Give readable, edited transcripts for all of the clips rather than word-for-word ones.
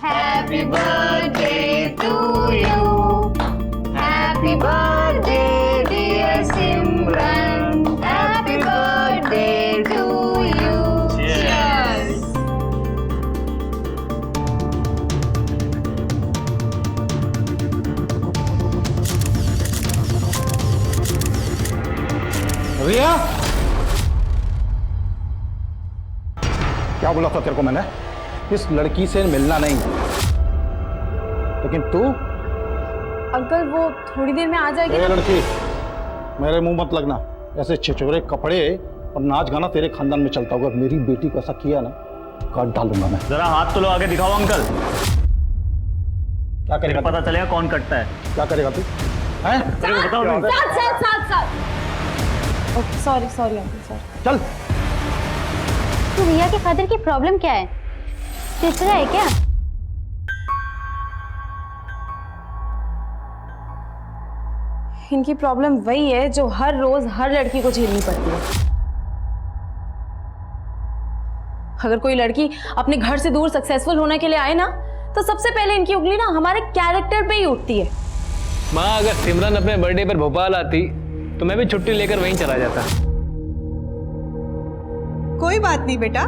Happy birthday to you. Happy birthday dear Simran. Happy birthday to you. Cheers. रिया, क्या बोला था तेरे को मैंने? इस लड़की से मिलना नहीं। लेकिन तू? अंकल वो थोड़ी देर में आ जाएगी। ए लड़की, मेरे मुंह मत लगना। ऐसे छिछोरे कपड़े और नाच गाना तेरे खानदान में चलता होगा। मेरी बेटी को ऐसा किया ना, काट डालूंगा मैं। जरा हाथ तो लो, आगे दिखाओ अंकल। क्या करेगा? पता चलेगा कौन कटता है। क्या करेगा तू? हैं? बताओ तुम। Sorry sorry uncle sorry. चल। तो रिया के फादर की प्रॉब्लम क्या है? तीसरा है क्या? इनकी प्रॉब्लम वही है जो हर रोज हर लड़की को झेलनी पड़ती है। अगर कोई लड़की अपने घर से दूर सक्सेसफुल होने के लिए आए ना, तो सबसे पहले इनकी उंगली ना हमारे कैरेक्टर पे ही उठती है। माँ, अगर सिमरन अपने बर्थडे पर भोपाल आती तो मैं भी छुट्टी लेकर वहीं चला जाता। कोई बात नहीं बेटा।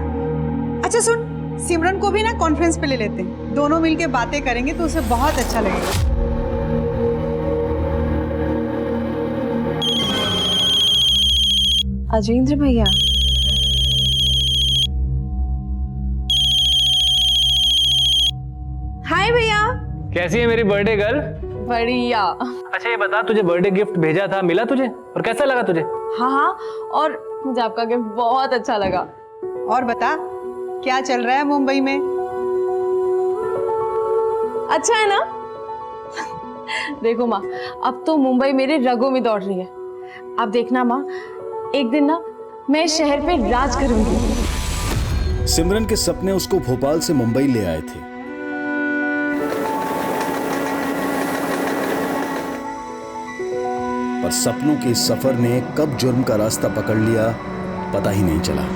अच्छा सुन, सिमरन को भी ना कॉन्फ्रेंस पे ले लेते हैं, दोनों मिलके बातें करेंगे तो उसे बहुत अच्छा लगेगा। अजेंद्र भैया, हाय भैया। कैसी है मेरी बर्थडे गर्ल? बढ़िया। अच्छा ये बता, तुझे बर्थडे गिफ्ट भेजा था, मिला तुझे? और कैसा लगा तुझे? हाँ हाँ, और मुझे आपका गिफ्ट बहुत अच्छा लगा। और बता, क्या चल रहा है मुंबई में? अच्छा है ना? देखो माँ, अब तो मुंबई मेरे रगों में दौड़ रही है। अब देखना माँ, एक दिन ना मैं इस शहर पे राज करूंगी। सिमरन के सपने उसको भोपाल से मुंबई ले आए थे। पर सपनों के इस सफर ने कब जुर्म का रास्ता पकड़ लिया, पता ही नहीं चला।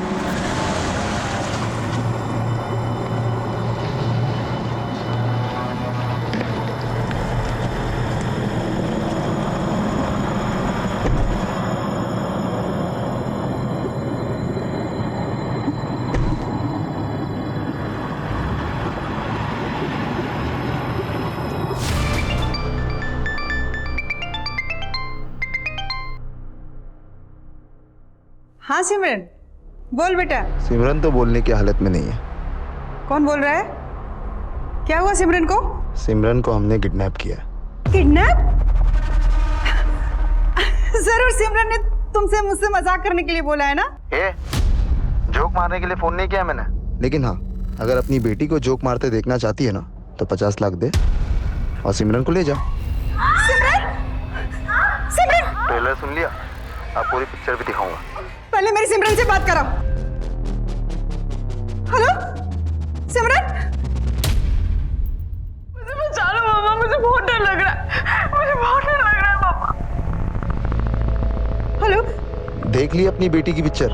हाँ सिमरन, बोल बेटा। सिमरन तो बोलने की हालत में नहीं है। कौन बोल रहा है? क्या हुआ सिमरन को? सिमरन को हमने किडनैप किया। किडनैप? जरूर सिमरन ने तुमसे मुझसे मजाक करने के लिए बोला है ना? जोक मारने के लिए फोन नहीं किया मैंने। लेकिन हाँ, अगर अपनी बेटी को जोक मारते देखना चाहती है ना, तो 50 लाख दे और सिमरन को ले जा। सिमरन! सिमरन! ट्रेलर सुन लिया? आप पूरी पिक्चर भी दिखाऊंगा। पहले मेरी सिमरन से बात कराओ। हेलो सिमरन, मुझे बचा लो मामा, मुझे बहुत डर लग रहा है। मुझे बहुत डर लग रहा है मामा। हेलो। देख ली अपनी बेटी की पिक्चर।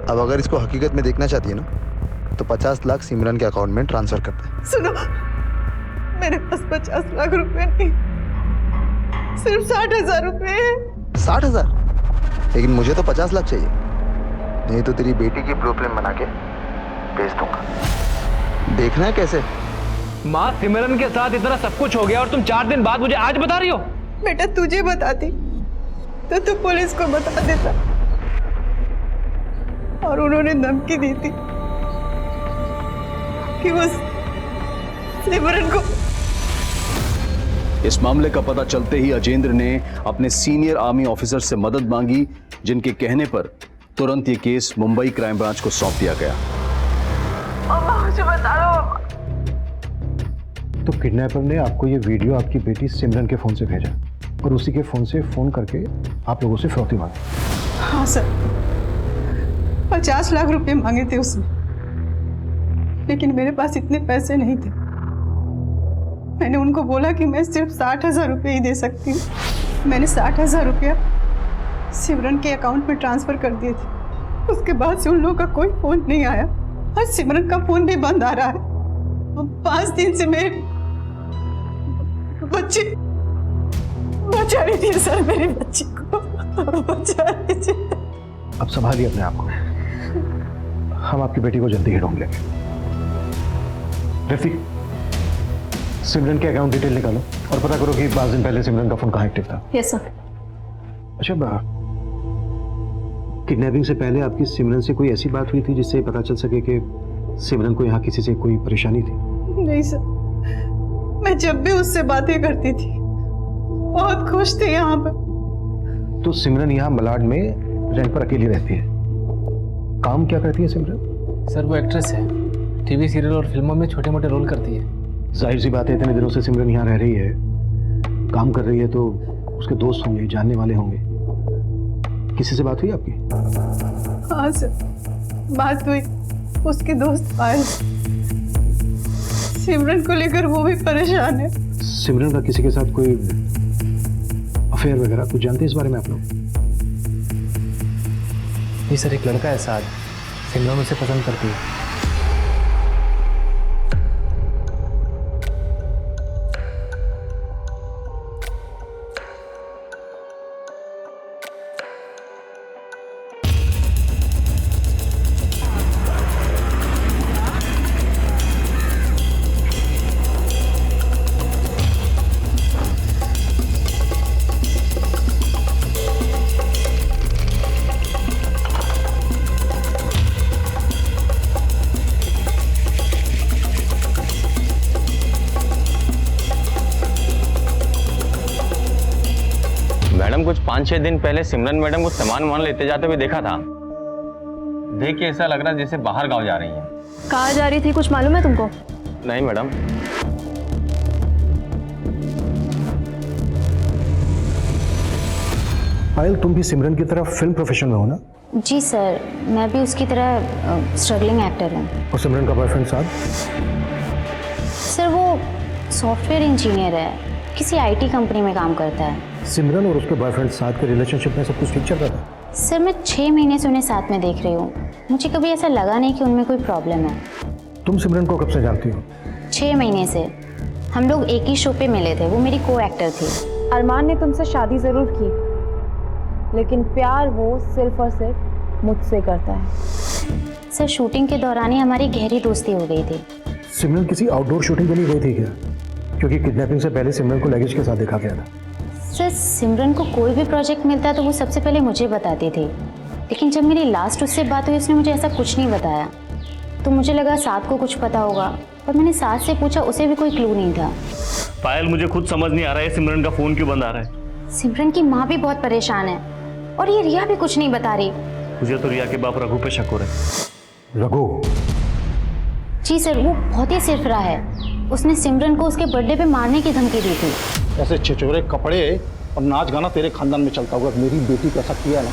अब अगर इसको हकीकत में देखना चाहती है ना, तो 50 लाख सिमरन के अकाउंट में ट्रांसफर कर दे। सुनो, मेरे पास 50 लाख रुपए नहीं, सिर्फ 60,000 रुपए है। 60,000? लेकिन मुझे तो 50 लाख चाहिए, नहीं तो तेरी बेटी की ब्लूप्रिंट बना के भेज दूंगा। देखना है कैसे? माँ, सिमरन के साथ इतना सब कुछ हो गया और तुम 4 दिन बाद मुझे आज बता रही हो? बेटा तुझे बताती तो तू पुलिस को बता देता, और उन्होंने धमकी दी थी कि वो सिमरन को। इस मामले का पता चलते ही अजेंद्र ने अपने सीनियर आर्मी ऑफिसर से मदद मांगी, जिनके कहने पर तुरंत ये केस मुंबई क्राइम ब्रांच को सौंप दिया गया। मुझे बता दो। तो किडनैपर ने आपको ये वीडियो आपकी बेटी सिमरन के फोन से भेजा और उसी के फोन से फोन करके आप लोगों से फिरौती मांगी। हाँ सर, 50 लाख रुपए मांगे थे उसने, लेकिन मेरे पास इतने पैसे नहीं थे। मैंने उनको बोला कि मैं सिर्फ 60,000 रुपये ही दे सकती हूँ। मैंने 60,000 रुपया सिमरन के अकाउंट में ट्रांसफर कर दिए थे। उसके बाद से उन लोगों का कोई फोन नहीं आया और सिमरन का फोन भी बंद आ रहा है। 5 दिन से मेरे बच्चे बचा लीजिए सर, मेरे बच्चे को बचा लीजिए। अब संभालिए अपने आप को, हम आपकी बेटी को जल्दी ही ढूंढ लेंगे। रफीक, सिमरन के अकाउंट डिटेल निकालो और पता करो कि 5 दिन पहले सिमरन का फोन कहाँ एक्टिव था। Yes sir. अच्छा, किडनैपिंग से पहले आपकी सिमरन से कोई ऐसी बात हुई थी जिससे पता चल सके कि सिमरन को यहाँ किसी से कोई परेशानी थी? नहीं सर, मैं जब भी उससे बातें करती थी बहुत खुश थे यहाँ पर। तो सिमरन यहाँ मलाड में रेंट पर अकेली रहती है। काम क्या करती है सिमरन? सर वो एक्ट्रेस है, टीवी सीरियल और फिल्मों में छोटे मोटे रोल करती है। जाहिर सी बात है, इतने दिनों से सिमरन यहाँ रह रही है, काम कर रही है, तो उसके दोस्त होंगे, जानने वाले होंगे। किसी से बात हुई आपकी? हाँ सर, बात हुई। उसके दोस्त पायल, सिमरन को लेकर वो भी परेशान है। सिमरन का किसी के साथ कोई अफेयर वगैरह कुछ जानते हैं इस बारे में आप लोग? जी सर, एक लड़का है साथ, सिमरन उसे पसंद करती है। मैडम, कुछ 5-6 दिन पहले सिमरन मैडम को सामान लेते जाते हुए देखा था। देख के ऐसा लग रहा है जैसे बाहर गांव जा रही हैं। कहाँ जा रही थी, कुछ मालूम है तुमको? नहीं मैडम। पायल, तुम भी सिमरन की तरह फिल्म प्रोफेशन में हो ना? जी सर, मैं भी उसकी तरह स्ट्रगलिंग एक्टर हूँ। और सिमरन का बॉयफ्रेंड साथ? सर वो सॉफ्टवेयर इंजीनियर है, किसी आईटी कंपनी में काम करता है। सिमरन और उसके बॉयफ्रेंड साथ के रिलेशनशिप में सब कुछ ठीक चल रहा था? सर मैं 6 महीने से उन्हें साथ में देख रही हूँ, मुझे कभी ऐसा लगा नहीं कि उनमें कोई प्रॉब्लम है। तुम सिमरन को कब से जानती हो? 6 महीने से। हम लोग एक ही शो पे मिले थे, वो मेरी को एक्टर थी। अरमान ने तुमसे शादी जरूर की, लेकिन प्यार वो सिर्फ और सिर्फ मुझसे करता है। सर शूटिंग के दौरान ही हमारी गहरी दोस्ती हो गई थी। सिमरन किसी आउटडोर शूटिंग के लिए गई थी क्या? क्योंकि किडनैपिंग से पहले सिमरन को लगेज के साथ देखा गया था। सर सिमरन को कोई भी प्रोजेक्ट मिलता तो वो सबसे पहले मुझे बताती थी, लेकिन जब मेरी लास्ट उससे बात हुई उसने मुझे ऐसा कुछ नहीं बताया। तो मुझे लगा साथ को कुछ पता होगा, पर मैंने साथ से पूछा, उसे भी कोई क्लू नहीं था। पायल, मुझे खुद समझ नहीं आ रहा है सिमरन का फोन क्यों बंद आ रहा है। सिमरन की माँ भी बहुत परेशान है और ये रिया भी कुछ नहीं बता रही। मुझे तो रिया के बाप रघु पे शक हो रहा है। रघु? जी सर, वो बहुत ही सिरफिरा है। उसने सिमरन को उसके बर्थडे पे मारने की धमकी दी थी। ऐसे छिछोरे कपड़े और नाच गाना तेरे खानदान में चलता होगा। मेरी बेटी को ऐसा किया ना,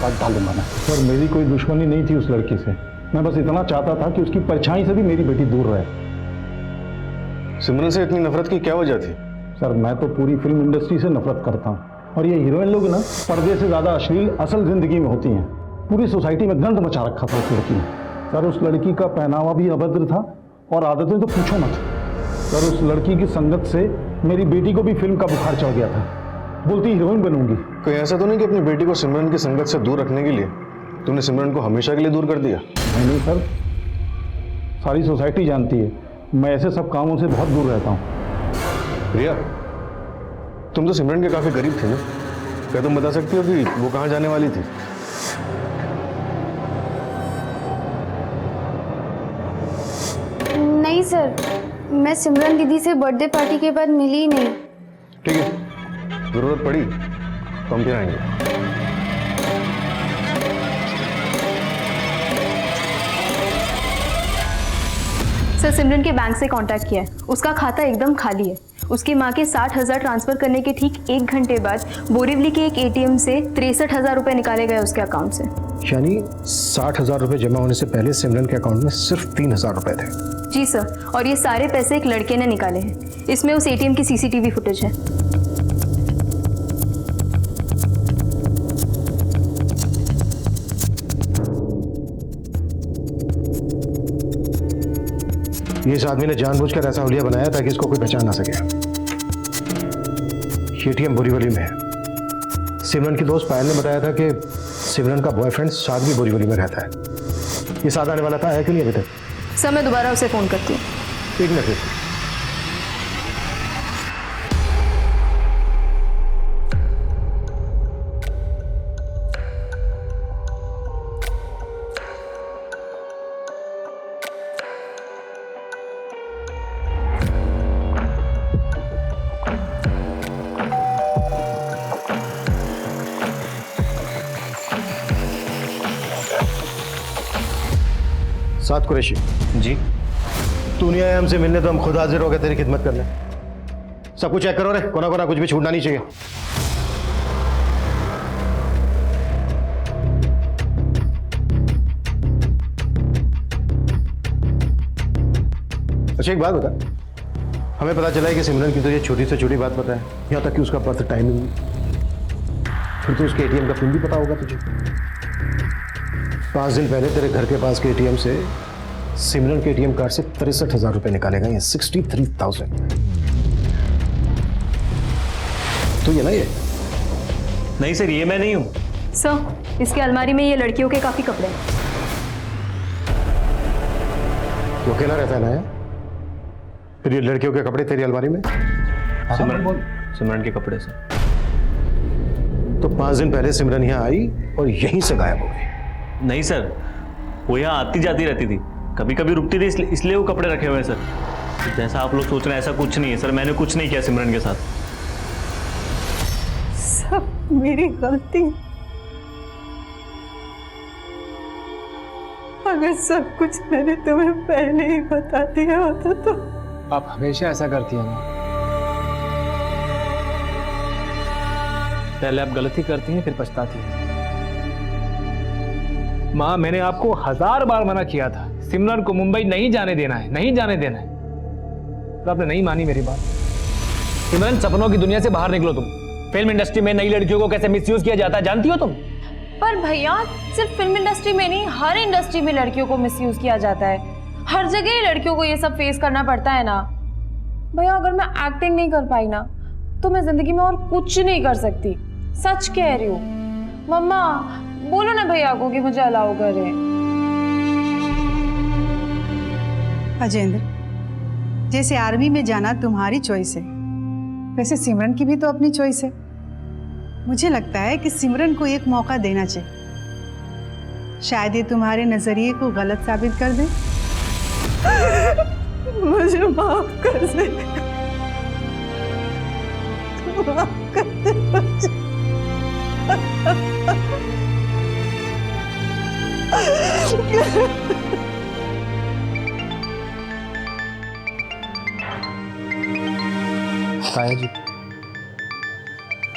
काट डालूंगा मैं। सर मेरी कोई दुश्मनी नहीं थी उस लड़की से, मैं बस इतना चाहता था कि उसकी परछाई से भी मेरी बेटी दूर रहे। सिमरन से इतनी नफरत की क्या वजह थी? सर मैं तो पूरी फिल्म इंडस्ट्री से नफरत करता हूँ, और ये हीरोइन लोग ना पर्दे से ज़्यादा अश्लील असल जिंदगी में होती हैं। पूरी सोसाइटी में गंद मचा रखा था उस लड़की ने। सर उस लड़की का पहनावा भी अभद्र था और आदतें तो पूछो मत। सर उस लड़की की संगत से मेरी बेटी को भी फिल्म का बुखार चढ़ गया था, बोलती हीरोइन बनूंगी। कहीं ऐसा तो नहीं कि अपनी बेटी को सिमरन की संगत से दूर रखने के लिए तुमने सिमरन को हमेशा के लिए दूर कर दिया? नहीं सर, सारी सोसाइटी जानती है मैं ऐसे सब कामों से बहुत दूर रहता हूँ। रिया, तुम तो सिमरन के काफी करीब थे ना, क्या तुम बता सकती हो कि वो कहाँ जाने वाली थी? नहीं सर, मैं सिमरन दीदी से बर्थडे पार्टी के बाद मिली ही नहीं। ठीक है, जरूरत पड़ी तो हम फिर आएंगे। सर सिमरन के बैंक से कांटेक्ट किया है, उसका खाता एकदम खाली है। उसकी माँ के 60,000 ट्रांसफर करने के ठीक 1 घंटे बाद बोरीवली के एक एटीएम से 63,000 रुपए निकाले गए उसके अकाउंट से। यानी 60,000 रुपए जमा होने से पहले सिमरन के अकाउंट में सिर्फ 3,000 रुपए थे। जी सर, और ये सारे पैसे एक लड़के ने निकाले हैं। इसमें उस एटीएम की सीसीटीवी फुटेज है। ये इस आदमी ने जानबूझकर ऐसा हुलिया बनाया ताकि इसको कोई पहचान ना सके। एटीएम बोरीवली में है। सिमरन की दोस्त पायल ने बताया था कि सिमरन का बॉयफ्रेंड साद भी बोरीवली में रहता है। ये साद आने वाला था, है कि नहीं अभी तक? सर मैं दोबारा उसे फ़ोन करती हूँ। एक मिनट। साद कुरैशी जी। तू नहीं आया हमसे मिलने तो हम खुद हाजिर हो गए तेरी खिदमत करने। सब कुछ चेक करो रे, कोना कोना कुछ भी छूटना नहीं चाहिए। अच्छा एक बात बता, हमें पता चला है कि सिमरन की तो ये छोटी से छोटी बात पता है, यहाँ तक कि उसका बर्थ टाइमिंग, फिर तो उसके एटीएम का पिन भी पता होगा तुझे। 5 दिन पहले तेरे घर के पास के एटीएम से सिमरन के एटीएम कार्ड से 63,000 रुपए निकाले गए, 63,000। तो ये ना ये नहीं सर, ये मैं नहीं हूँ। सर इसकी अलमारी में ये लड़कियों के काफ़ी कपड़े हैं। वो अकेला रहता है ना यार? फिर ये लड़कियों के कपड़े तेरी अलमारी में? सिमरन के कपड़े सर। तो 5 दिन पहले सिमरन यहाँ आई और यहीं से गायब हो गई। नहीं सर, वो यहाँ आती जाती रहती थी, कभी कभी रुकती थी, इसलिए वो कपड़े रखे हुए हैं सर। जैसा आप लोग सोच रहे हैं ऐसा कुछ नहीं है सर, मैंने कुछ नहीं किया सिमरन के साथ। सब मेरी गलती। अगर सब कुछ मैंने तुम्हें पहले ही बता दिया होता तो। आप हमेशा ऐसा करती हैं ना। पहले आप गलती करती हैं फिर पछताती हैं। माँ मैंने आपको 1000 बार मना किया था, सिमरन को मुंबई नहीं जाने देना है, नहीं जाने देना है, तो आपने नहीं मानी मेरी बात। सिमरन सपनों की दुनिया से बाहर निकलो तुम। फिल्म इंडस्ट्री में नई लड़कियों को कैसे मिसयूज किया जाता है जानती हो तुम? पर भैया सिर्फ फिल्म इंडस्ट्री में नहीं, हर इंडस्ट्री में लड़कियों को मिसयूज किया जाता है। हर जगह ही लड़कियों को ये सब फेस करना पड़ता है ना। भैया अगर मैं एक्टिंग नहीं कर पाई ना तो मैं जिंदगी में और कुछ नहीं कर सकती, सच कह रही हूँ। मम्मा बोलो ना भैया को कि मुझे अलाउ करे। अजेंद्र, जैसे आर्मी में जाना तुम्हारी चॉइस है, वैसे सिमरन की भी तो अपनी चॉइस है। मुझे लगता है कि सिमरन को एक मौका देना चाहिए, शायद ये तुम्हारे नजरिए को गलत साबित कर दे। मुझे माफ कर दे, माफ कर दे मुझे। ताया जी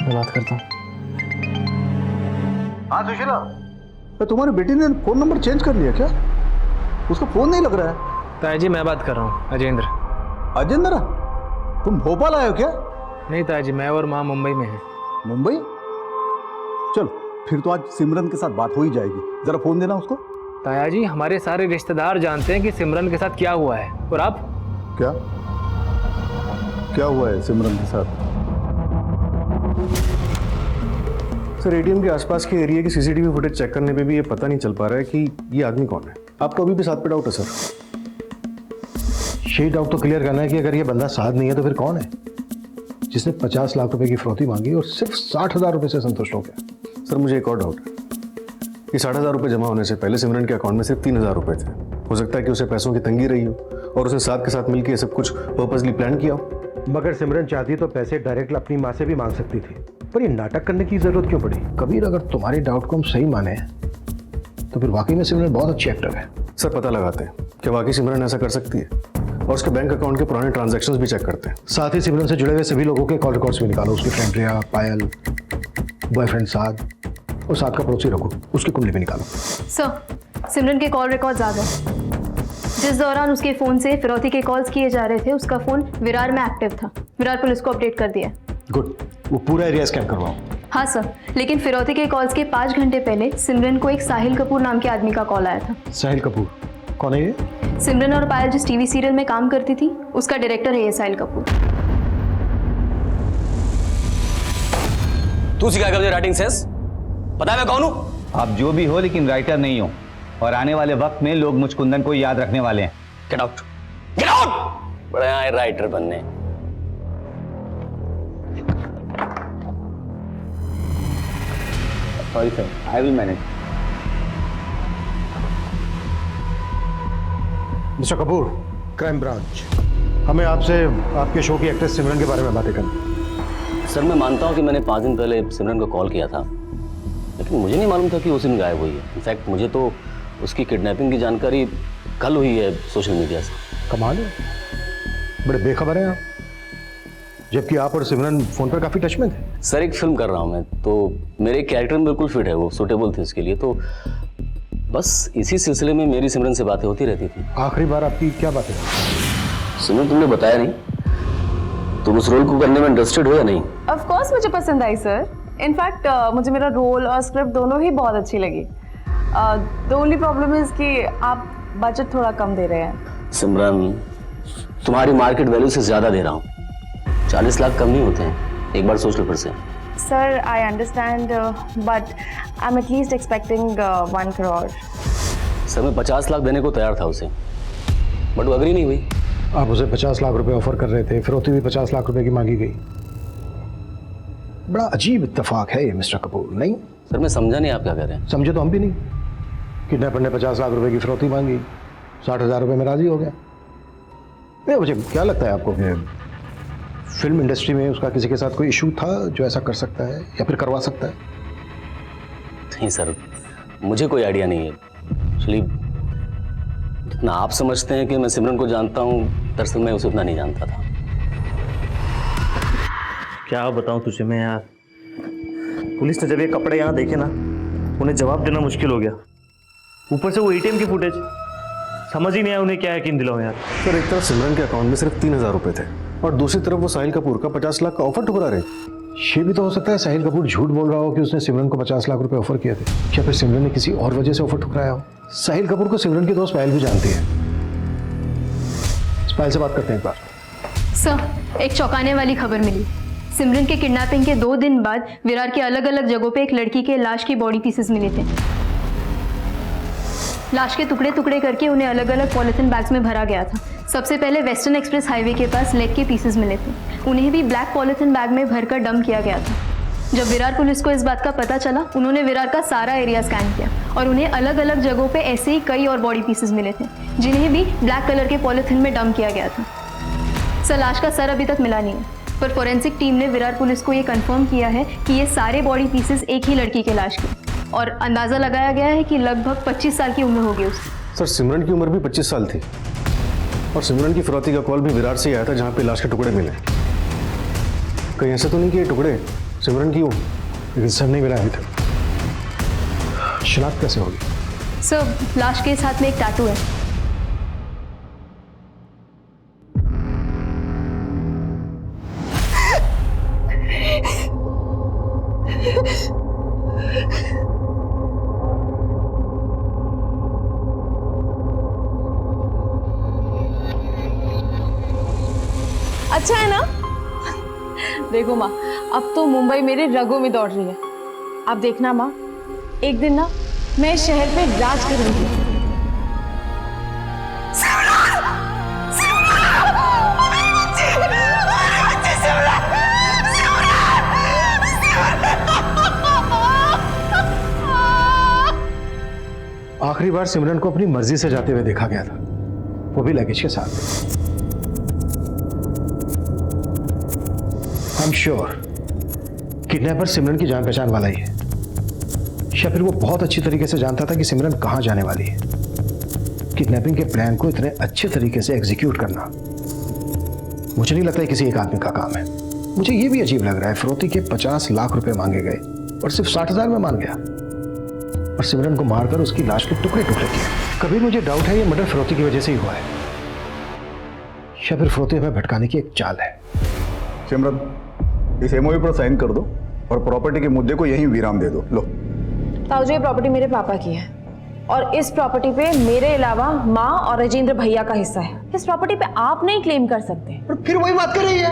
मैं बात करता हूँ। हाँ सुशीला, तुम्हारी बेटी ने फोन नंबर चेंज कर लिया क्या? उसका फोन नहीं लग रहा है। ताया जी मैं बात कर रहा हूँ, अजेंद्र। अजेंद्र, तुम भोपाल आए हो क्या? नहीं ताया जी, मैं और माँ मुंबई में हैं। मुंबई? चलो फिर तो आज सिमरन के साथ बात हो ही जाएगी। जरा फोन देना उसको। ताया जी हमारे सारे रिश्तेदार जानते हैं कि सिमरन के साथ क्या हुआ है, और आप? क्या क्या हुआ है सिमरन के साथ? सर एटीएम के आसपास के एरिया की सीसीटीवी फुटेज चेक करने पे भी ये पता नहीं चल पा रहा है कि ये आदमी कौन है। आपको अभी भी साथ पे डाउट है सर? ये डाउट तो क्लियर करना है कि अगर ये बंदा साथ नहीं है तो फिर कौन है जिसने 50 लाख रुपए की फिरौती मांगी और सिर्फ 60,000 रुपए से संतुष्ट हो गया। सर मुझे एक और डाउट है कि 60,000 रुपए जमा होने से पहले सिमरन के अकाउंट में सिर्फ 3,000 रुपए थे। हो सकता है कि उसे पैसों की तंगी रही हो और उसने साथ के साथ मिलकर ये सब कुछ पर्पसली प्लान किया हो। मगर सिमरन चाहती तो पैसे डायरेक्ट अपनी माँ से भी मांग सकती थी, पर ये नाटक करने की जरूरत क्यों पड़ी? कबीर, अगर तुम्हारी डाउट को हम सही माने तो फिर वाकई में सिमरन बहुत अच्छी एक्टर है। सर पता लगाते हैं कि वाकई सिमरन ऐसा कर सकती है और उसके बैंक अकाउंट के पुराने ट्रांजैक्शंस भी चेक करते हैं। साथ ही सिमरन से जुड़े हुए सभी लोगों के कॉल रिकॉर्ड्स भी निकालो। उसकी फ्रेंड रिया, पायल, बॉयफ्रेंड साद और साथ का पड़ोसी रघु, उसकी कुंडली भी निकालो। सर सिमरन के कॉल रिकॉर्ड्स आ गए। जिस दौरान उसके फ़ोन से फिरौती के कॉल्स किए जा रहे थे उसका फ़ोन विरार में एक्टिव था। विरार पुलिस को अपडेट कर दिया। गुड, वो पूरा एरिया स्कैन करवाओ। हाँ सर, लेकिन फिरौती के कॉल्स के 5 घंटे पहले सिमरन को एक साहिल कपूर नाम के आदमी का कॉल आया था। साहिल कपूर कौन है ये? सिमरन और पायल जिस टीवी सीरियल में काम करती थी उसका डायरेक्टर है ये साहिल कपूर। तू सिखा कर मुझे राइटिंग सेंस? पता है मैं कौन हूं? आप जो भी हो लेकिन राइटर नहीं हो, और आने वाले वक्त में लोग मुझ कुंदन को याद रखने वाले हैं। Get out, get out. बड़े आए राइटर बनने। Sorry sir, I will manage. Mister Kapoor, crime branch, हमें आपसे आपके शो की एक्ट्रेस सिमरन के बारे में बातें करनी। सर मैं मानता हूं कि मैंने 5 दिन पहले सिमरन को कॉल किया था, लेकिन मुझे नहीं मालूम था कि उस दिन गायब हुई है। इनफैक्ट मुझे तो उसकी किडनैपिंग की जानकारी कल हुई है सोशल मीडिया से। कमाल है, बड़े बेखबर हैं आप, जबकि आप और सिमरन फोन पर काफी टच में थे। सर एक फिल्म कर रहा हूं मैं, तो मेरे कैरेक्टर में बिल्कुल फिट है, वो सूटेबल थी उसके लिए, तो बस इसी सिलसिले में मेरी सिमरन से बातें होती रहती थी। आखिरी बार आपकी क्या बातें? सिमरन तुमने बताया नहीं, तुम उस रोल को करने में इंटरेस्टेड हो या नहीं? ऑफ कोर्स मुझे पसंद आई सर। इनफैक्ट मुझे मेरा रोल और स्क्रिप्ट दोनों ही बहुत अच्छी लगी। द ओनली प्रॉब्लम इज कि आप बजट थोड़ा कम दे रहे हैं। सिमरन तुम्हारी मार्केट वैल्यू से ज्यादा दे रहा हूँ, 40 लाख कम नहीं होते हैं, एक बार सोच लो फिर से। Sir I understand but I am at least expecting 1 crore. Sir मैं 50 लाख देने को तैयार था उसे, बट वो अग्री नहीं हुई। आप उसे 50 लाख रुपए ऑफर कर रहे थे, फिरौती भी 50 लाख रुपए की मांगी गई। बड़ा अजीब इत्तेफाक है ये मिस्टर कपूर, नहीं? सर मैं समझा नहीं आप क्या कह रहे हैं। समझे तो हम भी नहीं। किडनैपर ने 50 लाख रुपए की फिरौती मांगी, 60,000 रुपए में राजी हो गया। नहीं, मुझे क्या लगता है आपको कि फिल्म इंडस्ट्री में उसका किसी के साथ कोई इशू था जो ऐसा कर सकता है या फिर करवा सकता है? नहीं सर, मुझे कोई आइडिया नहीं है। एक्चुअली जितना आप समझते हैं कि मैं सिमरन को जानता हूँ, दरअसल मैं उसे उतना नहीं जानता था। क्या बताऊं तुझे मैं यार, पुलिस ने जब ये कपड़े यहाँ देखे ना, उन्हें जवाब देना मुश्किल हो गया। ऊपर से वो एटीएम की फुटेज, समझ ही नहीं आया उन्हें क्या यकीन दिलाऊं यार। सर एक तरफ सिमरन के अकाउंट में सिर्फ 3,000 रुपए थे और दूसरी तरफ वो साहिल कपूर का 50 लाख का ऑफर ठुकरा रहे। ये भी तो हो सकता है साहिल कपूर झूठ बोल रहा हो कि उसने सिमरन को 50 लाख रुपए ऑफर किए थे, या फिर सिमरन ने किसी और वजह से ऑफर ठुकराया हो। साहिल कपूर को सिमरन की दोस्त पायल भी जानती है। पायल से बात करते हैं एक बार। सर एक चौंकाने वाली खबर मिली। सिमरन के किडनैपिंग के 2 दिन बाद विरार के अलग अलग जगहों पे एक लड़की के लाश के बॉडी पीसेस मिले थे। लाश के टुकड़े टुकड़े करके उन्हें अलग अलग पॉलिथीन बैग्स में भरा गया था। सबसे पहले वेस्टर्न एक्सप्रेस हाईवे के पास लेग के पीसेस मिले थे, उन्हें भी ब्लैक पॉलिथीन बैग में भरकर डंप किया गया था। जब विरार पुलिस को इस बात का पता चला, उन्होंने विरार का सारा एरिया स्कैन किया और उन्हें अलग अलग जगहों पे ऐसे ही कई और बॉडी पीसेस मिले थे, जिन्हें भी ब्लैक कलर के पॉलिथीन में डंप किया गया था। सर लाश का सर अभी तक मिला नहीं है, पर फोरेंसिक टीम ने विरार पुलिस को ये कंफर्म किया है कि ये सारे बॉडी पीसेस एक ही लड़की के लाश के, और अंदाजा लगाया गया है कि लगभग 25 साल की उम्र होगी उसकी। सर सिमरन की उम्र भी 25 साल थी और सिमरन की फिरौती का कॉल भी विरार से ही आया था, जहाँ पे लाश के टुकड़े मिले। कहीं ऐसा तो नहीं कि ये टुकड़े सिमरन की हो, लेकिन सर नहीं मिला अभी तक। शिनाख्त कैसे होगी? सर लाश के साथ में एक टैटू है। अच्छा है ना? देखो माँ, अब तो मुंबई मेरे रगों में दौड़ रही है। अब देखना माँ, एक दिन ना मैं इस शहर पे राज करूंगी। आखिरी बार सिमरन को अपनी मर्जी से जाते हुए देखा गया था, वो भी लगेज के साथ। आई एम श्योर किडनैपर सिमरन की जान पहचान वाला ही है, या फिर वो बहुत अच्छी तरीके से जानता था कि सिमरन कहां जाने वाली है। किडनैपिंग के प्लान को इतने अच्छे तरीके से एग्जीक्यूट करना मुझे नहीं लगता है किसी एक आदमी का काम है। मुझे ये भी अजीब लग रहा है, फिरौती के 50 लाख रुपए मांगे गए और सिर्फ 60,000 में मान गया, और सिमरन को मारकर उसकी लाश के टुकड़े टुकड़े किए। कभी मुझे डाउट है ये मर्डर फिरौती की वजह से ही हुआ है, या फिर फिरौती हमें भटकाने की एक चाल है। सिमरन, इस एमओयू पर साइन कर दो और प्रॉपर्टी के मुद्दे को यहीं विराम दे दो। लो ताऊ जी, ये प्रॉपर्टी मेरे पापा की है, और इस प्रॉपर्टी पे मेरे अलावा माँ और राजेंद्र भैया का हिस्सा है। इस प्रॉपर्टी पे आप नहीं क्लेम कर सकते। और फिर वही बात कर रही है।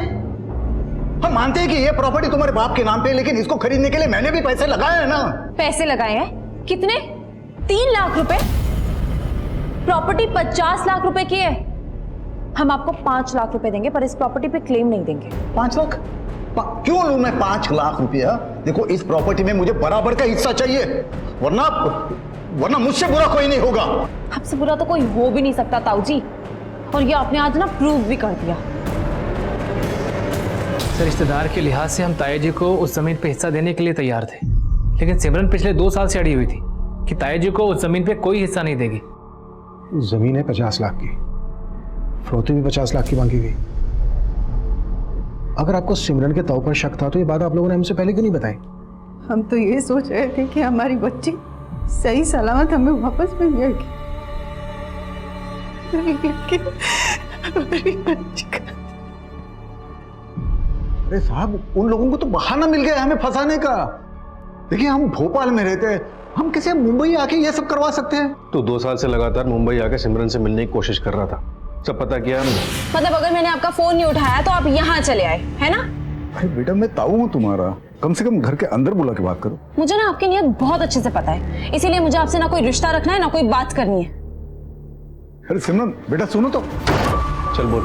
हम मानते हैं कि ये प्रॉपर्टी तुम्हारे बाप के नाम पे है, लेकिन इसको खरीदने के लिए मैंने भी पैसे लगाए हैं ना। पैसे लगाए हैं? कितने? 3 लाख रुपए। प्रॉपर्टी 50 लाख रुपए की है। हम आपको 5 लाख रुपए देंगे, पर इस प्रॉपर्टी पे क्लेम नहीं देंगे। 5 लाख? क्यों लूं मैं 5 लाख रुपया? देखो, इस प्रॉपर्टी में मुझे बराबर का हिस्सा चाहिए, वरना मुझसे बुरा कोई नहीं होगा। आपसे बुरा तो कोई हो भी नहीं सकता ताऊ जी, और ये आपने आज ना प्रूव भी कर दिया। सर, रिश्तेदार के लिहाज से हम ताया जी को उस जमीन पे हिस्सा देने के लिए तैयार थे, लेकिन सिमरन पिछले 2 साल से अड़ी हुई थी कि ताया जी को उस जमीन पे कोई हिस्सा नहीं देगी। जमीन है 50 लाख की, फिरौती भी 50 लाख की मांगी गई। अगर आपको सिमरन के ताऊ पर शक था तो ये बात आप लोगों ने हमसे पहले क्यों नहीं बताई? हम तो ये सोच रहे थे कि हमारी बच्ची सही सलामत हमें वापस मिल जाएगी, लेकिन हमारी बच्ची का... अरे साहब, उन लोगों को तो बहाना मिल गया हमें फंसाने का। देखिए, हम भोपाल में रहते हैं, हम कैसे मुंबई आके ये सब करवा सकते हैं? तो 2 साल से लगातार मुंबई आके सिमरन से मिलने की कोशिश कर रहा था, सब पता किया हमने। मतलब अगर मैंने आपका फोन नहीं उठाया तो आप यहाँ चले आए, है ना? अरे बेटा, मैं ताऊ हूँ तुम्हारा, कम से कम घर के अंदर बुला के बात करो। मुझे ना आपकी नीयत बहुत अच्छे से पता है, इसीलिए मुझे आपसे ना कोई रिश्ता रखना है ना कोई बात करनी है। अरे सिमरन बेटा, सुनो तो। चल बोल,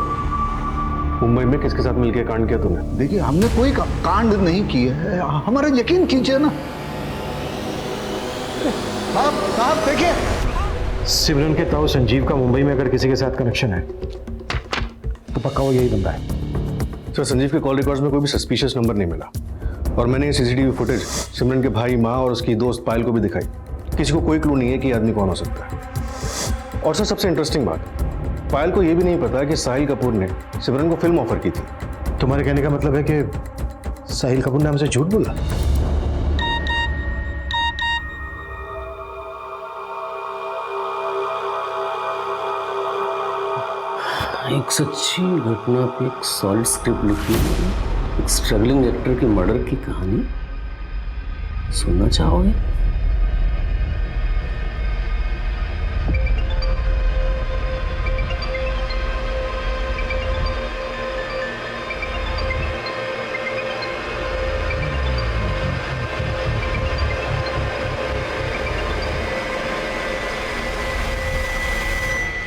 मुंबई में किसके साथ मिलके कांड किया तूने? देखिए, हमने कोई कांड नहीं किया है, हमारा यकीन कीजिए ना। साहब देखिए, सिमरन के ताऊ संजीव का मुंबई में अगर किसी के साथ कनेक्शन है तो पक्का वो यही बंदा है। सर, संजीव के कॉल रिकॉर्ड्स में कोई भी सस्पिशियस नंबर नहीं मिला, और मैंने ये सीसीटीवी फुटेज सिमरन के भाई, माँ और उसकी दोस्त पायल को भी दिखाई। किसी को कोई क्लू नहीं है कि आदमी कौन हो सकता है। और सर, सबसे इंटरेस्टिंग बात, पायल को यह भी नहीं पता कि साहिल कपूर ने सिमरन को फिल्म ऑफर की थी। तुम्हारे कहने का मतलब है कि साहिल कपूर ने हमसे झूठ बोला? एक सच्ची घटना पे एक सॉलिड स्क्रिप्ट लिखी है, एक स्ट्रगलिंग एक्टर के मर्डर की कहानी। सुनना चाहोगे?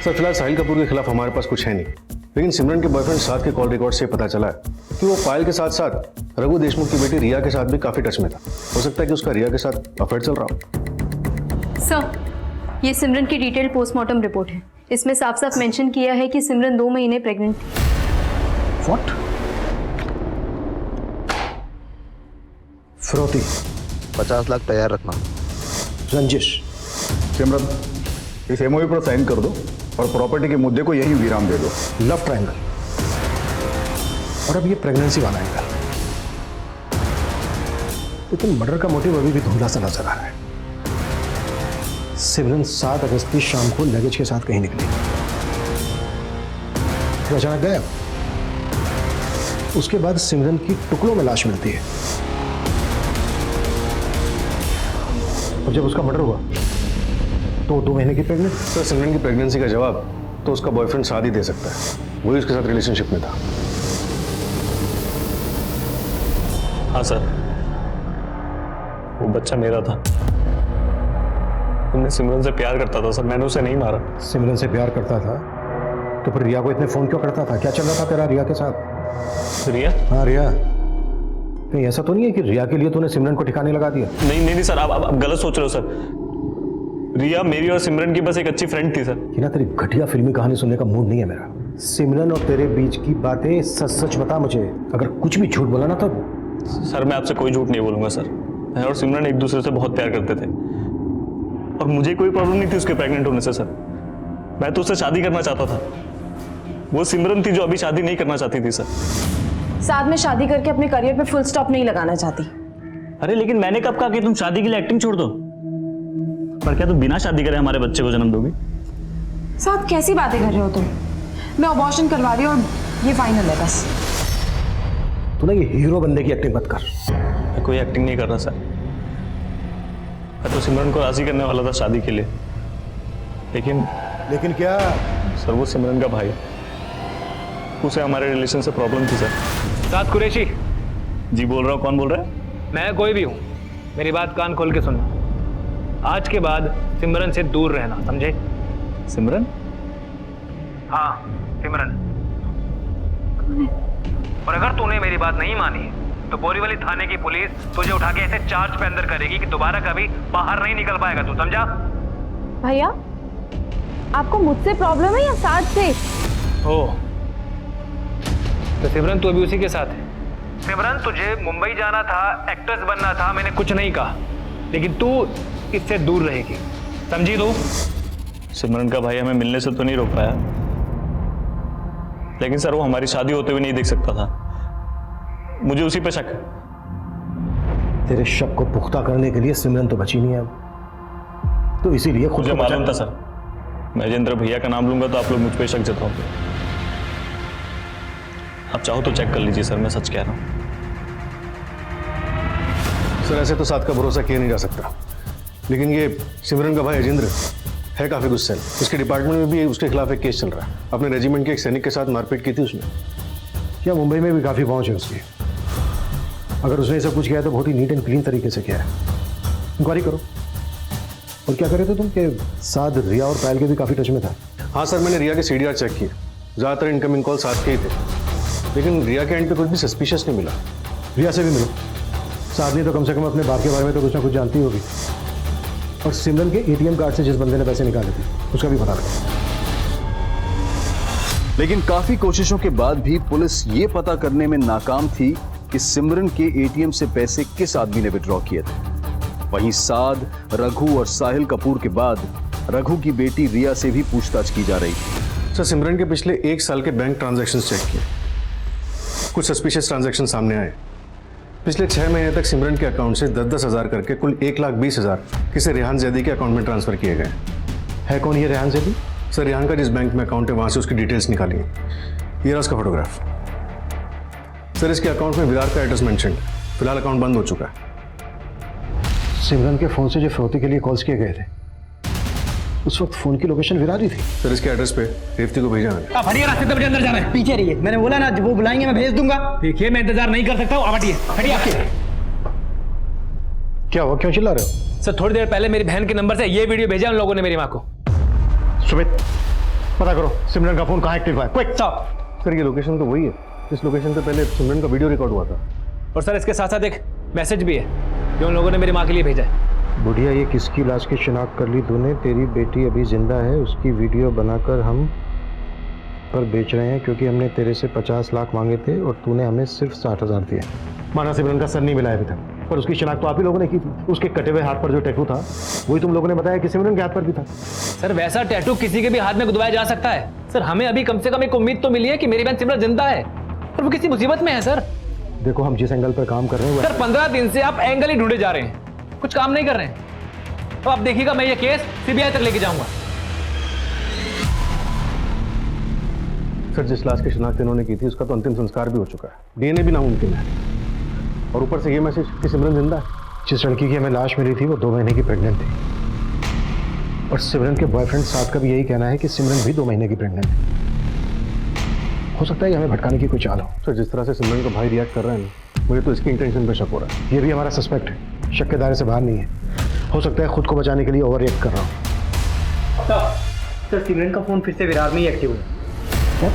सर, फिलहाल साहिल कपूर के खिलाफ हमारे पास कुछ है नहीं, लेकिन सिमरन के बॉयफ्रेंड साथ के कॉल रिकॉर्ड से पता चला है कि वो पायल के साथ साथ रघु देशमुख की बेटी रिया के साथ भी काफी टच में था। हो सकता है कि उसका रिया के साथ अफेयर चल रहा हो। सर, ये सिमरन की डिटेल्ड पोस्टमार्टम रिपोर्ट है। इसमें साफ साफ मेंशन किया है कि सिमरन 2 महीने प्रेग्नेंट थी। व्हाट? फिरौती 50 लाख तैयार रखना। रंजिश, सिमरन, इस एमओयू पर साइन कर दो और प्रॉपर्टी के मुद्दे को यही विराम दे दो। लव ट्रायंगल, और अब ये प्रेगनेंसी वाला एंगल। लेकिन मर्डर का मोटिव अभी भी धुंधला सा नजर आ रहा है। सिमरन 7 अगस्त की शाम को लगेज के साथ कहीं निकली, फिर अचानक गायब। उसके बाद सिमरन की टुकड़ों में लाश मिलती है, और जब उसका मर्डर हुआ तो 2 महीने की प्रेग्नेंट। सर, सिमरन की प्रेगनेंसी का जवाब तो उसका बॉयफ्रेंड साथ ही दे सकता है, वही उसके साथ रिलेशनशिप में था। हाँ सर, वो बच्चा मेरा था। मैं सिमरन से प्यार करता था सर, मैंने उसे नहीं मारा। सिमरन से प्यार करता था तो फिर रिया को इतने फोन क्यों करता था? क्या चल रहा था तेरा रिया के साथ? रिया? हाँ, रिया। नहीं, ऐसा तो नहीं है कि रिया के लिए तूने सिमरन को ठिकाने लगा दिया? नहीं सर, आप गलत सोच रहे हो सर। रिया मेरी और सिमरन की बस एक अच्छी फ्रेंड थी सर। कि ना, तेरी घटिया फिल्मी कहानी सुनने का मूड नहीं है मेरा। सिमरन और तेरे बीच की बातें सच सच बता मुझे। अगर कुछ भी झूठ बोला ना तो... सर, मैं आपसे कोई झूठ नहीं बोलूंगा सर। मैं और सिमरन एक दूसरे से बहुत प्यार करते थे, और मुझे कोई प्रॉब्लम नहीं थी उसके प्रेग्नेंट होने से सर। मैं तो उससे शादी करना चाहता था। वो सिमरन थी जो अभी शादी नहीं करना चाहती थी सर। साथ में शादी करके अपने करियर पे फुल स्टॉप नहीं लगाना चाहती। अरे लेकिन मैंने कब कहा कि तुम शादी के लिए एक्टिंग छोड़ दो? पर क्या तुम बिना शादी करे हमारे बच्चे को जन्म दोगी? साथ कैसी बातें कर रहे हो तुम? मैं अबॉर्शन करवा रही हूँ और ये फाइनल है बस। तू ना ये हीरो बंदे की एक्टिंग मत कर। मैं कोई एक्टिंग नहीं कर रहा सर। मैं तो सिमरन को राजी करने वाला था शादी के लिए, लेकिन क्या? सर वो सिमरन का भाई है, उसे हमारे रिलेशन से प्रॉब्लम थी सर। साद कुरैशी। जी बोल रहा हूँ। कौन बोल रहा है? मैं कोई भी हूँ, मेरी बात कान खोल के सुनना। आज के बाद सिमरन से दूर रहना, समझे? सिमरन? हाँ, सिमरन। और अगर तूने मेरी बात नहीं मानी तो बोरीवली थाने की पुलिस तुझे उठा के ऐसे चार्ज पे अंदर करेगी कि दोबारा कभी बाहर नहीं निकल पाएगा तू, समझा? भैया आपको मुझसे प्रॉब्लम है या साथ से? ओह, तो सिमरन तू अभी उसी के साथ है। सिमरन तुझे मुंबई जाना था, एक्ट्रेस बनना था, मैंने कुछ नहीं कहा, लेकिन तू इससे दूर रहेगी, समझी तू? सिमरन का भाई हमें मिलने से तो नहीं रोक पाया, लेकिन सर वो हमारी शादी होते हुए नहीं देख सकता था। मुझे उसी पे शक है। तेरे शक को पुख्ता करने के लिए सिमरन तो बची नहीं है अब, तो इसीलिए खुद मुझे को मालूम था सर, मैं राजेंद्र भैया का नाम लूंगा तो आप लोग मुझ पे शक जताओगे। आप चाहो तो चेक कर लीजिए सर, मैं सच कह रहा हूँ। सर ऐसे तो साथ का भरोसा किया नहीं जा सकता, लेकिन ये सिमरन का भाई राजेंद्र है काफी गुस्सैल। उसके डिपार्टमेंट में भी उसके खिलाफ एक केस चल रहा है। अपने रेजिमेंट के एक सैनिक के साथ मारपीट की थी उसने। क्या मुंबई में भी काफी पहुंच है उसकी। अगर उसने सब कुछ किया है तो बहुत ही नीट एंड क्लीन तरीके से किया है। इंक्वायरी करो। और क्या कर रहे थे तुम के साथ रिया और पायल के भी काफी टच में था? हाँ सर, मैंने रिया के सीडीआर चेक किए, ज्यादातर इनकमिंग कॉल साथ के ही थे, लेकिन रिया के एंड पे कुछ भी सस्पिशियस नहीं मिला। रिया से भी मिलो, साधनी तो कम से कम अपने बाप के बारे में तो कुछ ना कुछ जानती होगी। और सिमरन के एटीएम कार्ड से जिस बंदे ने पैसे निकाले थे उसका भी पता लगा। लेकिन काफी कोशिशों के बाद भी पुलिस ये पता करने में नाकाम थी कि सिमरन के एटीएम से पैसे किस आदमी ने विड्रॉ किए थे। वहीं साद, रघु और साहिल कपूर के बाद रघु की बेटी रिया से भी पूछताछ की जा रही थी। सर सिमरन के पिछले 1 साल के बैंक ट्रांजैक्शंस चेक किए, कुछ सस्पिशियस ट्रांजैक्शन सामने आए। पिछले 6 महीने तक सिमरन के अकाउंट से 10-10 हज़ार करके कुल 1,20,000 किसी रेहान जैदी के अकाउंट में ट्रांसफर किए गए। है कौन ये रेहान जैदी? सर रेहान का जिस बैंक में अकाउंट है वहां से उसकी डिटेल्स निकाली है। ये रहा उसका फोटोग्राफ। सर इसके अकाउंट में विरार का एड्रेस मेंशन, फिलहाल अकाउंट बंद हो चुका है। सिमरन के फोन से जो फिरौती के लिए कॉल्स किए गए थे उस वक्त फोन की लोकेशन विरार ही थी। सर इसके एड्रेस पे रेवती को भेजा मैंने। आप हटिए, रास्ते पे मुझे अंदर जाना है। पीछे रहिए, मैंने बोला ना वो बुलाएंगे मैं भेज दूंगा। देखिए मैं इंतजार नहीं कर सकता हूँ, आप हटिए हटिए। क्या हुआ, क्यों चिल्ला रहे हो? सर थोड़ी देर पहले मेरी बहन के नंबर से ये वीडियो भेजा उन लोगों ने मेरी माँ को। सुमित पता करो सिमरन का फोन कहाँ एक्टिव है, क्विक। सर ये लोकेशन तो वही है, इस लोकेशन पे पहले सिमरन का वीडियो रिकॉर्ड हुआ था। और सर इसके साथ साथ एक मैसेज भी है जो उन लोगों ने मेरी माँ के लिए भेजा है। बुढ़िया ये किसकी लाश की शिनाख्त कर ली तूने? तेरी बेटी अभी जिंदा है, उसकी वीडियो बनाकर हम पर बेच रहे हैं क्योंकि हमने तेरे से 50 लाख मांगे थे और तूने हमें सिर्फ 60,000 दिए। माना सिमरन का सर नहीं मिला है अभी तक, पर उसकी शिनाख्त तो आप ही लोगों ने की थी। उसके कटे हुए हाथ पर जो टैटू था वही तुम लोगों ने बताया कि सिमरन के हाथ पर भी था। सर वैसा टैटू किसी के भी हाथ में गुदवाया जा सकता है। सर हमें अभी कम से कम एक उम्मीद तो मिली है कि मेरी बहन सिमरन जिंदा है और वो किसी मुसीबत में है। सर देखो हम जिस एंगल पर काम कर रहे हैं सर 15 दिन से आप एंगल ही ढूंढे जा रहे हैं, कुछ काम नहीं कर रहे हैं। तो आप देखिएगा मैं ये केस सीबीआई तक लेके जाऊंगा। सर जिस लाश की शिनाख्त इन्होंने की थी उसका तो अंतिम संस्कार भी हो चुका है, डीएनए भी नामुमकिन है, और ऊपर से ये मैसेज कि सिमरन जिंदा है। जिस लड़की की हमें लाश मिली थी वो 2 महीने की प्रेग्नेंट थी और सिमरन के बॉयफ्रेंड साथ का भी यही कहना है कि सिमरन भी 2 महीने की प्रेग्नेंट है। हो सकता है कि हमें भटकाने की कोई चाल हो। सर जिस तरह से सिमरन का भाई रिएक्ट कर रहा है ना, मुझे तो इसकी इंटेंशन पे शक हो रहा है। ये भी हमारा सस्पेक्ट है, शक के दायरे से बाहर नहीं है। हो सकता है खुद को बचाने के लिए ओवर रिएक्ट कर रहा हूँ। सर सिमरन का फोन फिर से विरार में ही एक्टिव है।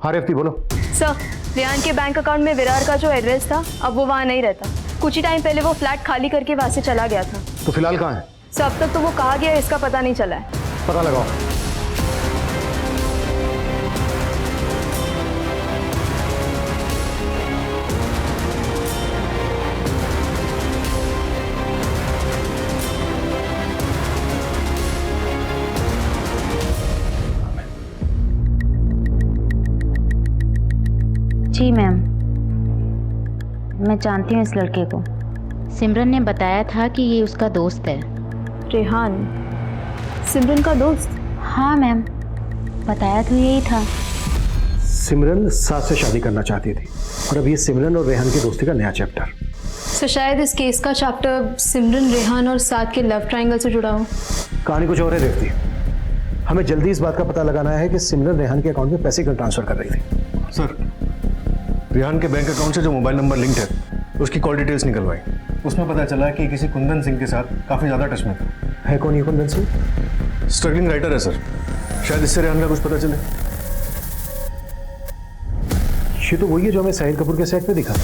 हाँ रेवती बोलो। सर रेहान के बैंक अकाउंट में विरार का जो एड्रेस था अब वो वहाँ नहीं रहता। कुछ ही टाइम पहले वो फ्लैट खाली करके वहाँ से चला गया था। तो फिलहाल कहाँ है? सर अब तक तो वो कहाँ गया इसका पता नहीं चला है। पता लगाओ। जी मैम, मैं जानती हूँ इस लड़के को। सिमरन ने बताया था कि ये उसका दोस्त है। रेहान सिमरन का दोस्त? हाँ मैम, बताया तो यही था। सिमरन साथ से शादी करना चाहती थी और अब ये सिमरन और रेहान की दोस्ती का नया चैप्टर। तो शायद इस केस का चैप्टर सिमरन, रेहान और साद के लव ट्रायंगल से जुड़ा हो। कहानी कुछ और है देवती। हमें जल्दी इस बात का पता लगाना है कि सिमरन रेहान के अकाउंट में पैसे क्यों ट्रांसफर कर रही थी। सर, रेहान के बैंक अकाउंट से जो मोबाइल नंबर लिंक्ड है उसकी कॉल डिटेल्स निकलवाई। उसमें पता चला कि किसी कुंदन सिंह के साथ काफी ज्यादा टच में था। है कौन ये कुंदन सिंह? स्ट्रगलिंग राइटर है सर, शायद इससे रेहान का कुछ पता चले। ये तो वही है जो हमें साहिल कपूर के सेट पे दिखा।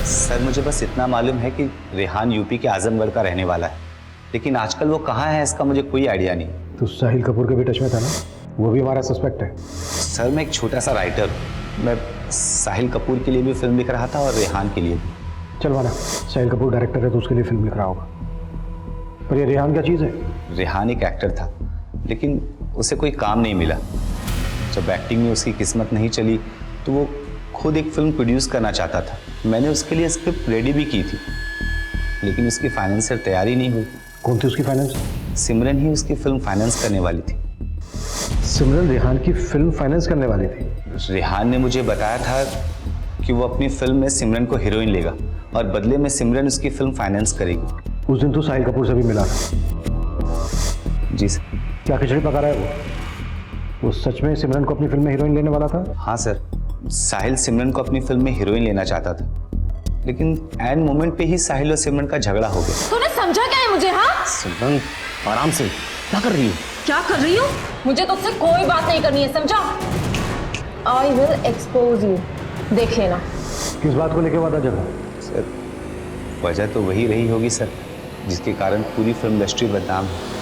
सर मुझे बस इतना मालूम है कि रेहान यूपी के आजमगढ़ का रहने वाला है, लेकिन आजकल वो कहाँ है इसका मुझे कोई आइडिया नहीं। तो साहिल कपूर के भी टच में था ना, वो भी हमारा सस्पेक्ट है। सर मैं एक छोटा सा राइटर, मैं साहिल कपूर के लिए भी फिल्म लिख रहा था और रेहान के लिए भी। चल माना, साहिल कपूर डायरेक्टर है तो उसके लिए फिल्म लिख रहा होगा, पर ये रेहान क्या चीज़ है? रेहान एक एक्टर था, लेकिन उसे कोई काम नहीं मिला। जब एक्टिंग में उसकी किस्मत नहीं चली तो वो खुद एक फिल्म प्रोड्यूस करना चाहता था। मैंने उसके लिए स्क्रिप्ट रेडी भी की थी, लेकिन उसकी फाइनेंशियल तैयारी नहीं हुई। कौन थी उसकी फाइनेंस? सिमरन ही उसकी फिल्म फाइनेंस करने वाली थी। सिमरन रेहान की फिल्म फाइनेंस करने वाली थी? रेहान ने मुझे बताया था कि वो अपनी फिल्म में सिमरन को हीरोइन लेगा और बदले में सिमरन उसकी फिल्म फाइनेंस करेगी। उस दिन तो साहिल कपूर से भी मिला था। जी सर। क्या खिचड़ी पका रहा है वो सच में सिमरन को अपनी फिल्म में हीरोइन लेने वाला था? हाँ सर, साहिल सिमरन को अपनी फिल्म में हीरोइन लेना चाहता था, लेकिन एंड मोमेंट पे ही साहिल और सिमरन का झगड़ा हो गया। तूने समझा क्या है मुझे? हाँ सिमरन आराम से, क्या कर रही हो? क्या कर रही हूँ? मुझे तुझसे कोई बात नहीं करनी है, समझा? आई विल एक्सपोज यू, देख लेना। किस बात को लेके वादा झगड़ा? सर वजह तो वही रही होगी सर, जिसके कारण पूरी फिल्म इंडस्ट्री बदनाम है।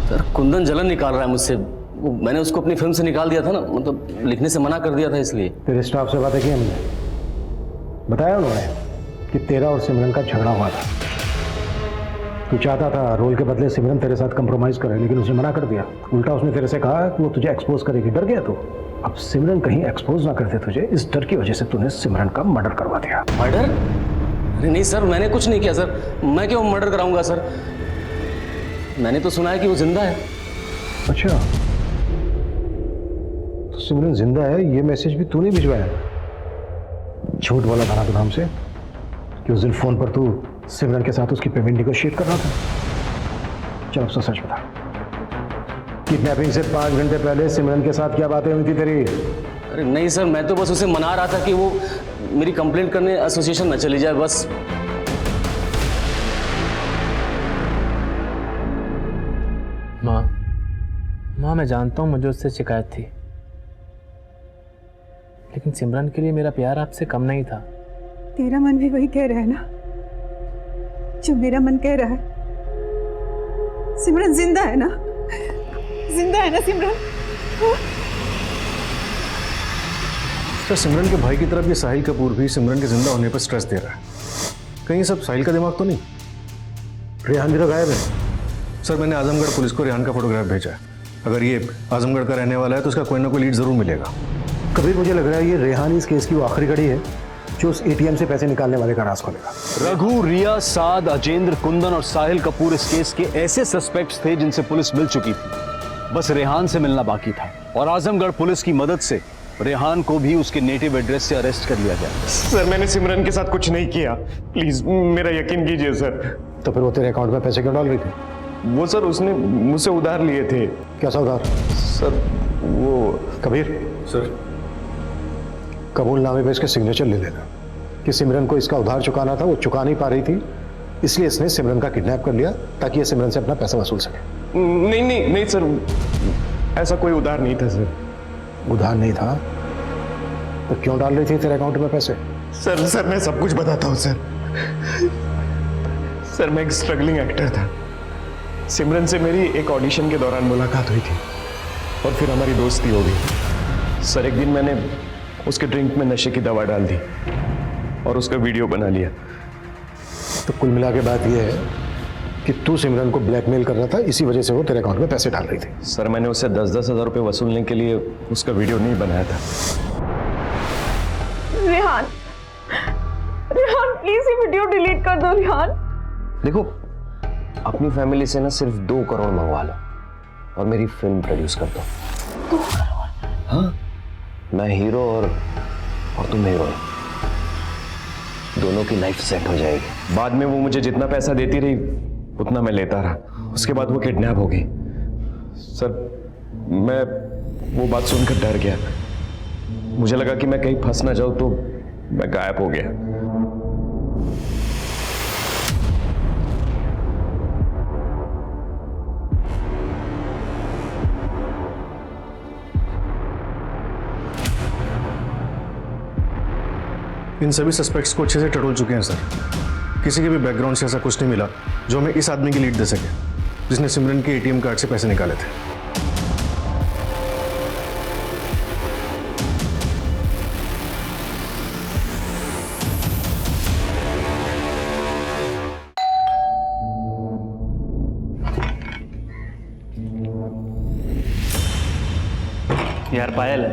सर कुंदन जलन निकाल रहा है मुझसे। मैंने उसको अपनी फिल्म से निकाल दिया था ना, मतलब लिखने से मना कर दिया था इसलिए। तेरे स्टाफ से बातें की हमने, बताया उन्होंने कि तेरा और सिमरन का झगड़ा हुआ था। तू चाहता था रोल के बदले सिमरन तेरे साथ कंप्रोमाइज करे, लेकिन उसने मना कर दिया। उल्टा उसने तेरे से कहा कि वो तुझे एक्सपोज करेगी। डर गया तू। अब सिमरन कहीं एक्सपोज ना कर दे तुझे, इस डर की वजह से तूने सिमरन का मर्डर करवा दिया। मर्डर? अरे नहीं सर, मैंने कुछ नहीं किया सर। मैं क्यों मर्डर कराऊंगा सर? मैंने तो सुना है कि वो जिंदा है। अच्छा, तो सिमरन जिंदा है, ये मैसेज भी तूने भिजवाया? झूठ बोला था ना तू हमसे कि उस दिन फोन पर तू सिमरन के साथ उसकी पेमेंट निगोशिएट कर रहा था। चल अब सच बता, किडनैपिंग से 5 घंटे पहले सिमरन के साथ क्या बातें हुई थी तेरी? अरे नहीं सर, मैं तो बस उसे मना रहा था कि वो मेरी कंप्लेंट करने एसोसिएशन में चली जाए, बस। माँ मैं जानता हूँ मुझे उससे शिकायत थी, लेकिन सिमरन के लिए मेरा प्यार आपसे कम नहीं था। तेरा मन भी वही कह रहा है ना जो मेरा मन कह रहा है। सिमरन जिंदा है ना? जिंदा है ना सिमरन? तो सिमरन के भाई की तरफ ये साहिल कपूर भी सिमरन के जिंदा होने पर स्ट्रेस दे रहा है। कहीं सब साहिल का दिमाग तो नहीं? रेहान भी तो गायब है। सर मैंने आजमगढ़ पुलिस को रेहान का फोटोग्राफ भेजा है। अगर ये आजमगढ़ का रहने वाला है तो उसका कोई ना कोई लीड जरूर मिलेगा। कबीर, मुझे लग रहा है ये रेहान इस केस की वो आखिरी कड़ी है जो उस एटीएम से पैसे निकालने वाले का राज खोलेगा। रघु, रिया, साद, अजेंद्र, कुंदन और साहिल कपूर इस केस के ऐसे सस्पेक्ट्स थे जिनसे पुलिस मिल चुकी थी। बस रेहान से मिलना बाकी था और आजमगढ़ पुलिस की मदद से रेहान को भी उसके नेटिव एड्रेस से अरेस्ट कर लिया गया। सर मैंने सिमरन के साथ कुछ नहीं किया, प्लीज मेरा यकीन कीजिए सर। तो फिर वो तेरे अकाउंट में पैसे क्यों डाल रही थी? वो सर उसने मुझसे उधार लिए थे। कैसा उधार? सर वो कबीर सर, कबूलनामे पे इसके सिग्नेचर ले लेना कि सिमरन को इसका उधार चुकाना था, वो चुका नहीं पा रही थी, इसलिए इसने सिमरन का किडनैप कर लिया ताकि ये सिमरन से अपना पैसा वसूल सके। नहीं नहीं नहीं सर, ऐसा कोई उधार नहीं था सर। उधार नहीं था तो क्यों डाल रही थी तेरे अकाउंट में पैसे? सर मैं सब कुछ बताता हूँ सर। सर मैं एक स्ट्रगलिंग एक्टर था। सिमरन से मेरी एक ऑडिशन के दौरान मुलाकात हुई थी और फिर हमारी दोस्ती हो गई। सर एक दिन मैंने उसके ड्रिंक में नशे की दवा डाल दी और उसका वीडियो बना लिया। तो कुल मिला के बात यह है कि तू सिमरन को ब्लैकमेल कर रहा था, इसी वजह से वो तेरे अकाउंट में पैसे डाल रही थी। सर मैंने उससे 10-10 हज़ार रुपये वसूलने के लिए उसका वीडियो नहीं बनाया था। रेहान, रेहान प्लीज ये वीडियो डिलीट कर दो रिहान। देखो, अपनी फैमिली से ना सिर्फ 2 करोड़ मंगवा लो और मेरी फिल्म प्रोड्यूस कर दो। 2 करोड़? हाँ, मैं हीरो और तुम हीरोइन, दोनों की लाइफ सेट हो जाएगी। बाद में वो मुझे जितना पैसा देती रही उतना मैं लेता रहा। उसके बाद वो किडनैप हो गई। सर, मैं वो बात सुनकर डर गया। मुझे लगा कि मैं कहीं फंस ना जाऊं, तो मैं गायब हो गया। इन सभी सस्पेक्ट्स को अच्छे से टटोल चुके हैं सर। किसी के भी बैकग्राउंड से ऐसा कुछ नहीं मिला जो हमें इस आदमी की लीड दे सके, जिसने सिमरन के एटीएम कार्ड से पैसे निकाले थे। यार पायल,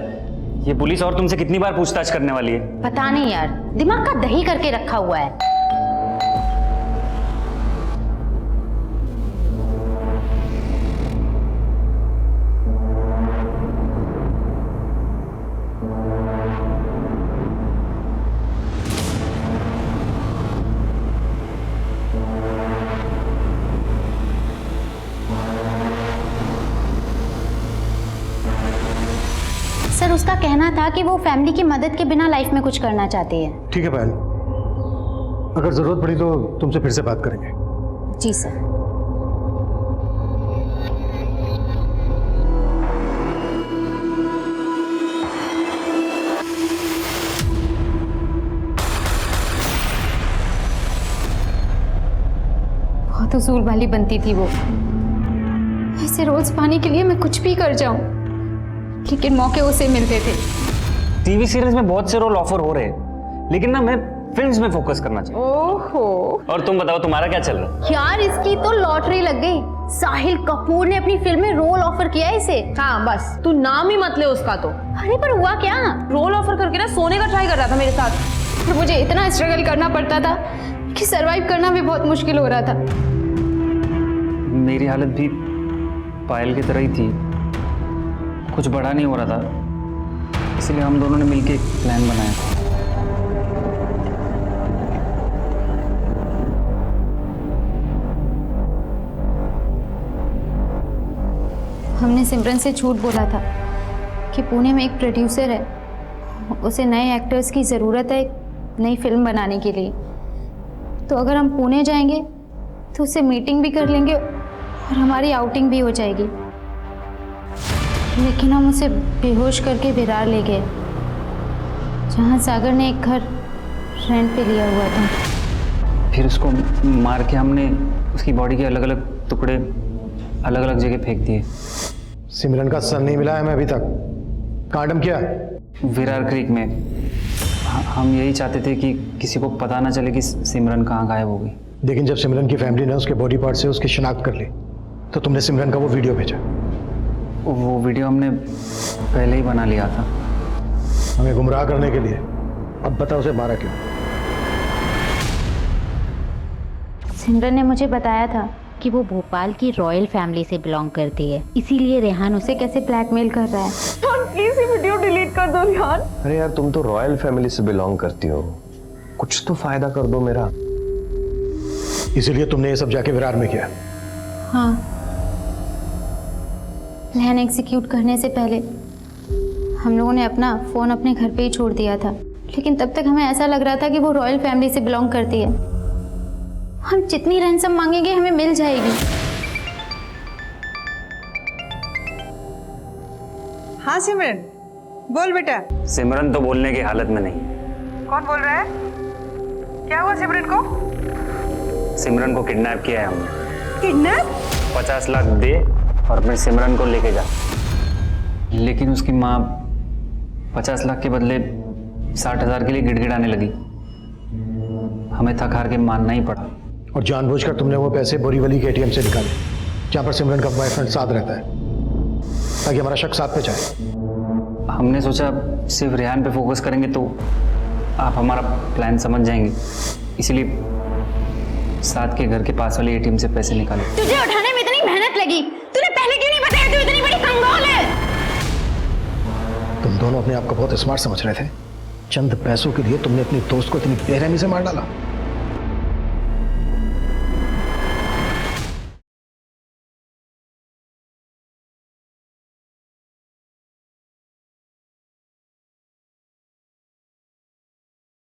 ये पुलिस और तुमसे कितनी बार पूछताछ करने वाली है? पता नहीं यार, दिमाग का दही करके रखा हुआ है। सर, उसका कहना था कि वो फैमिली की मदद के बिना लाइफ में कुछ करना चाहती है। ठीक है पायल, अगर जरूरत पड़ी तो तुमसे फिर से बात करेंगे। जी सर। बहुत उसूल वाली बनती थी वो। ऐसे रोज पाने के लिए मैं कुछ भी कर जाऊं, लेकिन मौके उसे मिलते थे। टीवी सीरीज में बहुत से रोल ऑफर हो रहे हैं, लेकिन ना मैं फिल्म्स में फोकस करना चाहता हूँ। ओहो। और तुम बताओ, तुम्हारा क्या चल रहा है? यार, इसकी तो लॉटरी लग गई। साहिल कपूर ने अपनी फिल्म में रोल ऑफर किया है इसे। हाँ बस, तू नाम ही मत ले उसका तो। अरे पर हुआ क्या? रोल ऑफर करके ना सोने का ट्राई कर रहा था मेरे साथ। और मुझे इतना स्ट्रगल करना पड़ता था कि सरवाइव करना भी बहुत मुश्किल हो रहा था। मेरी हालत भी पायल की तरह ही थी, कुछ बड़ा नहीं हो रहा था, इसलिए हम दोनों ने मिलकर एक प्लान बनाया था। हमने सिमरन से झूठ बोला था कि पुणे में एक प्रोड्यूसर है, उसे नए एक्टर्स की ज़रूरत है एक नई फिल्म बनाने के लिए। तो अगर हम पुणे जाएंगे तो उससे मीटिंग भी कर लेंगे और हमारी आउटिंग भी हो जाएगी। लेकिन हम उसे बेहोश करके विरार ले गए, जहाँ सागर ने एक घर रेंट पे लिया हुआ था। फिर उसको मार के हमने उसकी बॉडी के अलग अलग टुकड़े अलग अलग जगह फेंक दिए। सिमरन का सर नहीं मिला है हमें अभी तक। कहाँ डंप किया? विरार क्रीक में। हम यही चाहते थे कि किसी को पता ना चले कि सिमरन कहाँ गायब हो गई। लेकिन जब सिमरन की फैमिली ने उसके बॉडी पार्ट से उसकी शिनाख्त कर ली, तो तुमने सिमरन का वो वीडियो भेजा। वो वीडियो हमने पहले ही बना लिया था, हमें गुमराह करने के लिए। अब बता, उसे मारा क्यों? सिमरन ने मुझे बताया था कि वो भोपाल की रॉयल फैमिली से बिलोंग करती है, इसीलिए रेहान उसे कैसे ब्लैकमेल कर रहा है। प्लीज ये वीडियो डिलीट कर दो रेहान। अरे यार, तुम तो रॉयल फैमिली से बिलोंग करती हो, कुछ तो फायदा कर दो मेरा। इसीलिए तुमने ये सब जाके विरार में किया? हाँ, प्लान एग्जीक्यूट करने से पहले हम लोगों ने अपना फ़ोन अपने घर पे ही छोड़ दिया था, लेकिन तब तक हमें ऐसा लग रहा था कि वो रॉयल फैमिली से बिलोंग करती है। हम जितनी रैंसम मांगेंगे हमें मिल जाएगी। हाँ सिमरन, बोल बेटा। सिमरन तो बोलने की हालत में नहीं। कौन बोल रहा है? क्या हुआ सिमरन को? सिमरन को किडनैप किया है हमने। किडनैप? 50 लाख दे और अपने सिमरन को लेके जा। लेकिन उसकी माँ 50 लाख के बदले 60,000 के लिए गिड़गिड़ाने लगी। हमें थक हार के मानना ही पड़ा। और जानबूझकर तुमने वो पैसे बोरीवली के एटीएम से निकाले, जहाँ पर सिमरन का बॉयफ्रेंड साथ रहता है, ताकि हमारा शक साथ पे जाए। हमने सोचा सिर्फ रेहान पे फोकस करेंगे तो आप हमारा प्लान समझ जाएंगे। इसीलिए साथ के घर के पास वाले एटीएम से पैसे निकाले। तुझे उठाने में इतनी मेहनत लगी, तूने पहले क्यों नहीं बताया तू इतनी बड़ी कंगाल है? तुम दोनों अपने आप को बहुत स्मार्ट समझ रहे थे। चंद पैसों के लिए तुमने अपनी दोस्त को इतनी बेरहमी से मार डाला।